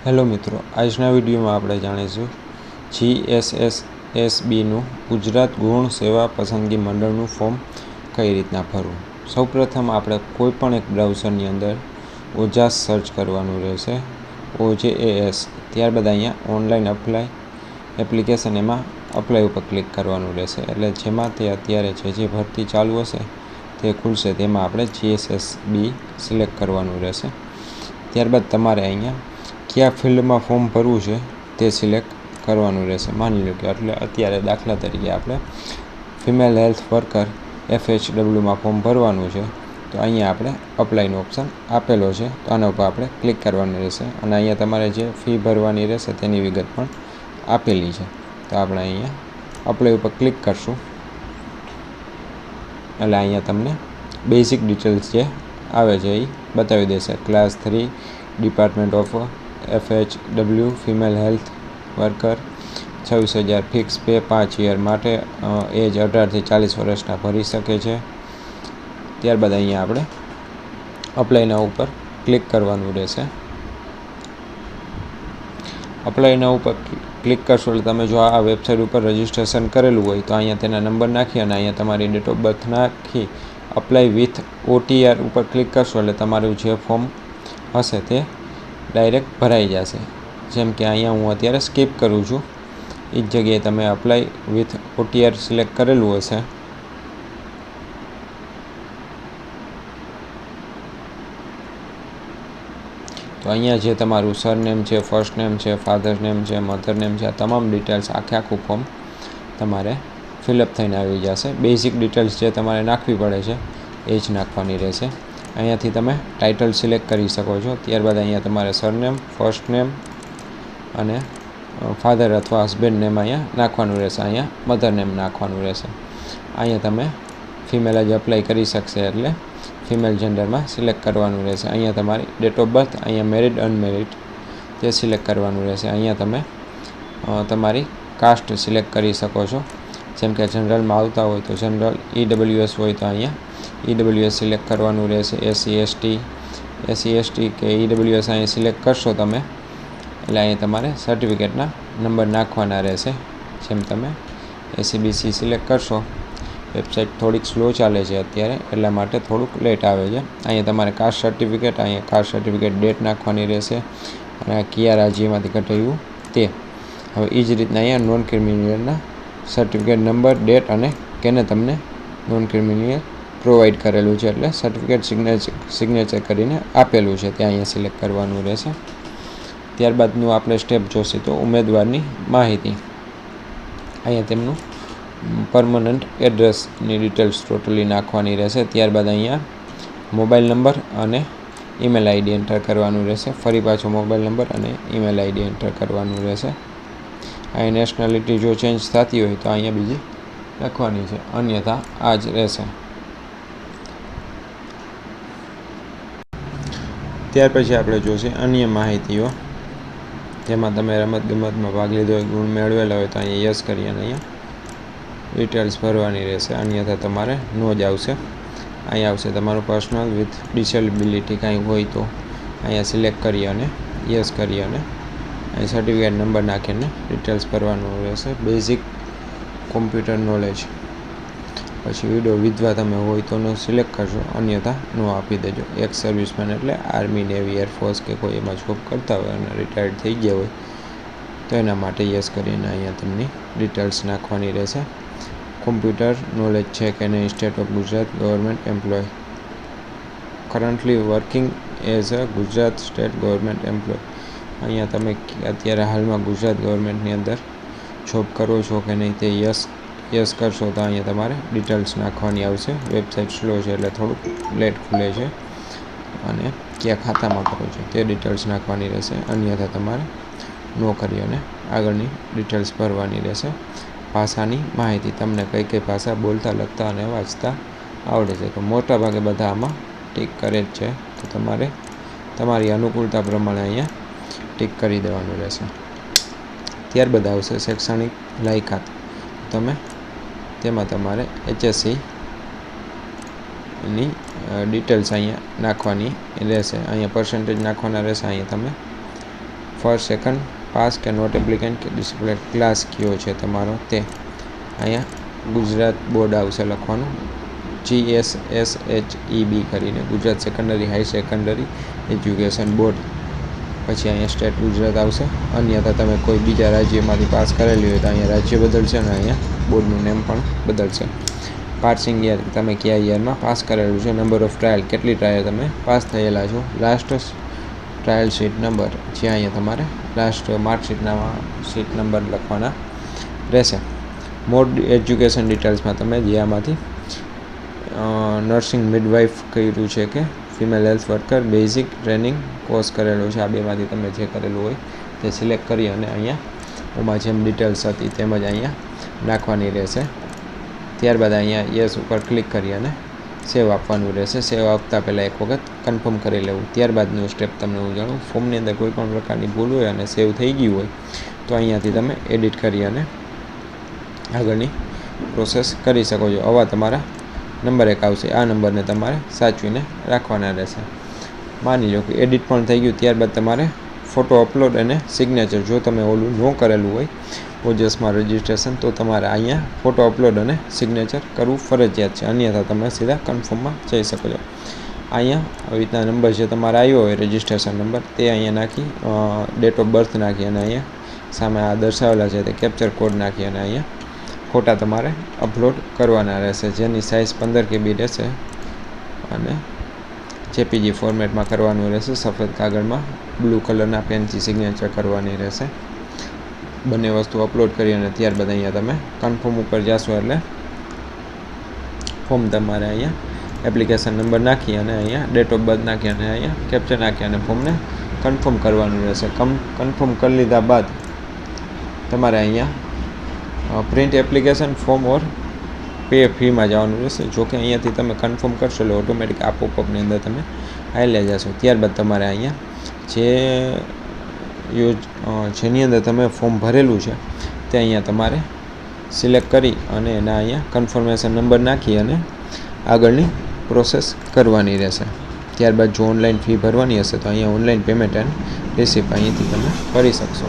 Hello મિત્રો, આજના વિડીયોમાં આપણે જાણીશું GSSSBનું ગુજરાત ગૌણ સેવા પસંદગી મંડળનું ફોર્મ કઈ રીતના ભરવું. સૌપ્રથમ આપણે કોઈપણ એક બ્રાઉઝરની અંદર ઓજાસ સર્ચ કરવાનું રહેશે, OJAS. ત્યારબાદ અહીંયા ઓનલાઈન અપ્લાય એપ્લિકેશન, એમાં અપ્લાય ઉપર ક્લિક કરવાનું રહેશે. એટલે જેમાં તે અત્યારે જે ભરતી ચાલુ હશે તે ખુલશે, તેમાં આપણે GSSB સિલેક્ટ કરવાનું રહેશે. ત્યારબાદ તમારે અહીંયા કયા ફિલ્ડમાં ફોર્મ ભરવું છે તે સિલેક્ટ કરવાનું રહેશે. માની લો કે અત્યારે દાખલા તરીકે આપણે ફિમેલ હેલ્થ વર્કર FHWમાં ફોર્મ ભરવાનું છે, તો અહીંયા આપણે અપ્લાયનો ઓપ્શન આપેલો છે, તો આના ઉપર આપણે ક્લિક કરવાનું રહેશે. અને અહીંયા તમારે જે ફી ભરવાની રહેશે તેની વિગત પણ આપેલી છે, તો આપણે અહીંયા અપ્લાય ઉપર ક્લિક કરશું એટલે અહીંયા તમને બેઝિક ડિટેલ્સ જે આવે છે એ બતાવી દેશે. Class 3 department of FHW female health worker 26,000 fix pay 5 year માટે, એજ 18થી 40 વર્ષના ભરી શકે છે. ત્યારબાદ અહીંયા આપણે અપ્લાયના ઉપર ક્લિક કરવાનું રહેશે. અપ્લાયના ઉપર ક્લિક કરશો એટલે તમે જો આ વેબસાઇટ ઉપર રજિસ્ટ્રેશન કરેલું હોય તો અહીંયા તેના નંબર નાખી અને અહીંયા તમારી ડેટ ઓફ બર્થ નાખી અપ્લાય વિથ OTR ઉપર ક્લિક કરશો એટલે તમારું જે ફોર્મ હશે તે ડાયરેક્ટ ભરાઈ જશે. જેમ કે અહીંયા હું અત્યારે સ્કીપ કરું છું, એ જ જગ્યાએ તમે અપ્લાય વિથ OTR સિલેક્ટ કરેલું હશે. તો અહીંયા જે તમારું સરનેમ છે, ફર્સ્ટ નેમ છે, ફાધર નેમ છે, મધર નેમ છે, આ તમામ ડિટેલ્સ આખું ફોર્મ તમારે ફિલઅપ થઈને આવી જશે. બેઝિક ડિટેલ્સ જે તમારે નાખવી પડે છે એ જ નાખવાની રહેશે. અહીંયાથી તમે ટાઇટલ સિલેક્ટ કરી શકો છો. ત્યારબાદ અહીંયા તમારે સરનેમ, ફર્સ્ટ નેમ અને ફાધર અથવા હસબન્ડ નેમ અહીંયા નાખવાનું રહેશે. અહીંયા મધર નેમ નાખવાનું રહેશે. અહીંયા તમે ફિમેલ જ અપ્લાય કરી શકશે એટલે ફિમેલ જેન્ડરમાં સિલેક્ટ કરવાનું રહેશે. અહીંયા તમારી ડેટ ઓફ બર્થ, અહીંયા મેરિડ અનમેરિડ તે સિલેક્ટ કરવાનું રહેશે. અહીંયા તમે તમારી કાસ્ટ સિલેક્ટ કરી શકો છો. જેમ કે જનરલમાં આવતા હોય તો જનરલ, EWS હોય તો અહીંયા EWS સિલેક્ટ કરવાનું રહેશે. SC/ST કે EWS અહીંયા સિલેક્ટ કરશો તમે એટલે અહીંયા તમારે સર્ટિફિકેટના નંબર નાખવાના રહેશે. જેમ તમે SCBC સિલેક્ટ કરશો, વેબસાઇટ થોડીક સ્લો ચાલે છે અત્યારે, એટલા માટે થોડુંક લેટ આવે છે. અહીંયા તમારે કાસ્ટ સર્ટિફિકેટ, અહીંયા કાસ્ટ સર્ટિફિકેટ ડેટ નાખવાની રહેશે અને કયા રાજ્યમાંથી કઢાવ્યું તે. હવે એ જ રીતના અહીંયા નોન ક્રિમિનલના સર્ટિફિકેટ નંબર, ડેટ અને કેને તમને નોન ક્રિમિનલ પ્રોવાઈડ કરેલું છે એટલે સર્ટિફિકેટ સિગ્નેચર કરીને આપેલું છે ત્યાં અહીંયા સિલેક્ટ કરવાનું રહેશે. ત્યારબાદનું આપણે સ્ટેપ જોશે તો ઉમેદવારની માહિતી. અહીંયા તેમનું પરમનન્ટ એડ્રેસની ડિટેલ્સ ટોટલી નાખવાની રહેશે. ત્યારબાદ અહીંયા મોબાઈલ નંબર અને ઈમેલ ID એન્ટર કરવાનું રહેશે. ફરી પાછો મોબાઈલ નંબર અને ઈમેલ ID એન્ટર કરવાનું રહેશે. અહીં નેશનાલિટી જો ચેન્જ થતી હોય તો અહીંયા બીજી લખવાની છે, અન્યથા આ જ રહેશે. ત્યાર પછી આપણે જોશે અન્ય માહિતીઓ, જેમાં તમે રમતગમતમાં ભાગ લીધો હોય, ગુણ મેળવેલા હોય તો અહીંયા યસ કરી અને અહીંયા ડિટેલ્સ ભરવાની રહેશે, અન્યથા તમારે નો જ આવશે. અહીંયા આવશે તમારું પર્સનલ વિથ ડિસેબિલિટી કાંઈ હોય તો અહીંયા સિલેક્ટ કરી અને યસ કરી અને અહીં સર્ટિફિકેટ નંબર નાખીને ડિટેલ્સ ભરવાનું રહેશે. બેઝિક કોમ્પ્યુટર નોલેજ, પછી વિડો વિધવા તમે હોય તો નો સિલેક્ટ કરશો, અન્યથા નો આપી દેજો. એક્સ સર્વિસમેન એટલે આર્મી, નેવી, એરફોર્સ કે કોઈ એમાં જોબ કરતા હોય અને રિટાયર્ડ થઈ ગયા હોય તો એના માટે યસ કરીને અહીંયા તેમની ડિટેલ્સ નાખવાની રહેશે. કોમ્પ્યુટર નોલેજ છે કે નહીં, state of Gujarat government employ, currently working as a Gujarat state government employ. અહીંયા તમે અત્યારે હાલમાં ગુજરાત ગવર્મેન્ટની અંદર જોબ કરો છો કે નહીં તે યસ કરશો તો અહીંયા તમારે ડિટેલ્સ નાખવાની આવશે. વેબસાઇટ સ્લો છે એટલે થોડુંક લેટ ખુલે છે અને કયા ખાતામાં કરો છો તે ડિટેલ્સ નાખવાની રહેશે, અન્યથા તમારે નો કરી અને આગળની ડિટેલ્સ ભરવાની રહેશે. ભાષાની માહિતી, તમને કઈ કઈ ભાષા બોલતા, લખતા અને વાંચતા આવડે છે, તો મોટા ભાગે બધા આમાં ટીક કરે જ છે, તો તમારે તમારી અનુકૂળતા પ્રમાણે અહીંયા ટીક કરી દેવાનું રહેશે. ત્યારબાદ આવશે શૈક્ષણિક લાયકાત. તમે તેમાં તમારે HSCની ડિટેલ્સ અહીંયા નાખવાની રહેશે. અહીંયા પર્સન્ટેજ નાખવાના રહેશે. અહીંયા તમે ફર્સ્ટ સેકન્ડ પાસ કે નોટ એપ્લિકન્ટ કે ડિસ્પ્લે ક્લાસ કયો છે તમારો તે. અહીંયા ગુજરાત બોર્ડ આવશે લખવાનું, GSSHEB કરીને, Gujarat secondary high secondary education board. પછી અહીંયા સ્ટેટ ગુજરાત આવશે. અન્યથા તમે કોઈ બીજા રાજ્યમાંથી પાસ કરેલી હોય તો અહીંયા રાજ્ય બદલશે અને અહીંયા બોર્ડનું નેમ પણ બદલશે. પાસિંગ યર, તમે કયા યરમાં પાસ કરેલું છે. નંબર ઓફ ટ્રાયલ, કેટલી ટ્રાયલ તમે પાસ થયેલા છો. લાસ્ટ ટ્રાયલ શીટ નંબર, જ્યાં અહીંયા તમારે લાસ્ટ માર્કશીટના શીટ નંબર લખવાના રહેશે. મોર એજ્યુકેશન ડિટેલ્સમાં તમે જે આમાંથી નર્સિંગ મિડવાઇફ કર્યું છે કે female health worker basic training course કરેલો છે, આ બેમાંથી તમે જે કરેલું હોય તે સિલેક્ટ કરી અને અહીંયા એમાં જેમ ડિટેલ્સ હતી તેમ જ અહીંયા નાખવાની રહેશે. ત્યારબાદ અહીંયા યસ ઉપર ક્લિક કરી અને સેવ આપવાનું રહેશે. સેવ આપતા પહેલાં એક વખત કન્ફર્મ કરી લેવું. ત્યારબાદનું સ્ટેપ તમને હું જાણું. ફોર્મની અંદર કોઈ પણ પ્રકારની ભૂલ હોય અને સેવ થઈ ગયું હોય તો અહીંયાથી તમે એડિટ કરી અને આગળની પ્રોસેસ કરી શકો છો. આવા તમારા નંબર એક આવશે, આ નંબરને તમારે સાચવીને રાખવાના રહેશે. માની લો કે એડિટ પણ થઈ ગયું, ત્યારબાદ તમારે ફોટો અપલોડ અને સિગ્નેચર, જો તમે ઓલું ન કરેલું હોય ઓજસમાં રજિસ્ટ્રેશન તો તમારે અહીંયા ફોટો અપલોડ અને સિગ્નેચર કરવું ફરજિયાત છે, અન્યથા તમે સીધા કન્ફર્મમાં જઈ શકો છો. અહીંયા આવી રીતના નંબર જે તમારે આવ્યો હોય રજિસ્ટ્રેશન નંબર તે અહીંયા નાખી, ડેટ ઓફ બર્થ નાખી અને અહીંયા સામે આ દર્શાવેલા છે તે કેપ્ચર કોડ નાખી અને અહીંયા ફોટા તમારે અપલોડ કરવાના રહેશે, જેની સાઇઝ 15 KB રહેશે અને JPG ફોર્મેટમાં કરવાનું રહેશે. સફેદ કાગળમાં બ્લુ કલરના પેનથી સિગ્નેચર કરવાની રહેશે. બંને વસ્તુ અપલોડ કરી અને ત્યારબાદ અહીંયા તમે કન્ફર્મ ઉપર જશો એટલે ફોર્મ તમારે અહીંયા એપ્લિકેશન નંબર નાખી અને અહીંયા ડેટ ઓફ બર્થ નાખી અને અહીંયા કેપ્ચર નાખી અને ફોર્મને કન્ફર્મ કરવાનું રહેશે. કન્ફર્મ કરી લીધા બાદ તમારે અહીંયા પ્રિન્ટ એપ્લિકેશન ફોર્મ ઓર પે ફીમાં જવાનું રહેશે. જોકે અહીંયાથી તમે કન્ફર્મ કરશો એટલે ઓટોમેટિક આ પોપઅપની અંદર તમે આવેલા જશો. ત્યારબાદ તમારે અહીંયા જેની અંદર તમે ફોર્મ ભરેલું છે તે અહીંયા તમારે સિલેક્ટ કરી અને એના અહીંયા કન્ફર્મેશન નંબર નાખી અને આગળની પ્રોસેસ કરવાની રહેશે. ત્યારબાદ જો ઓનલાઈન ફી ભરવાની હશે તો અહીંયા ઓનલાઈન પેમેન્ટ એન્ડ રિસિપ્ટ અહીંયાથી તમે ભરી શકશો.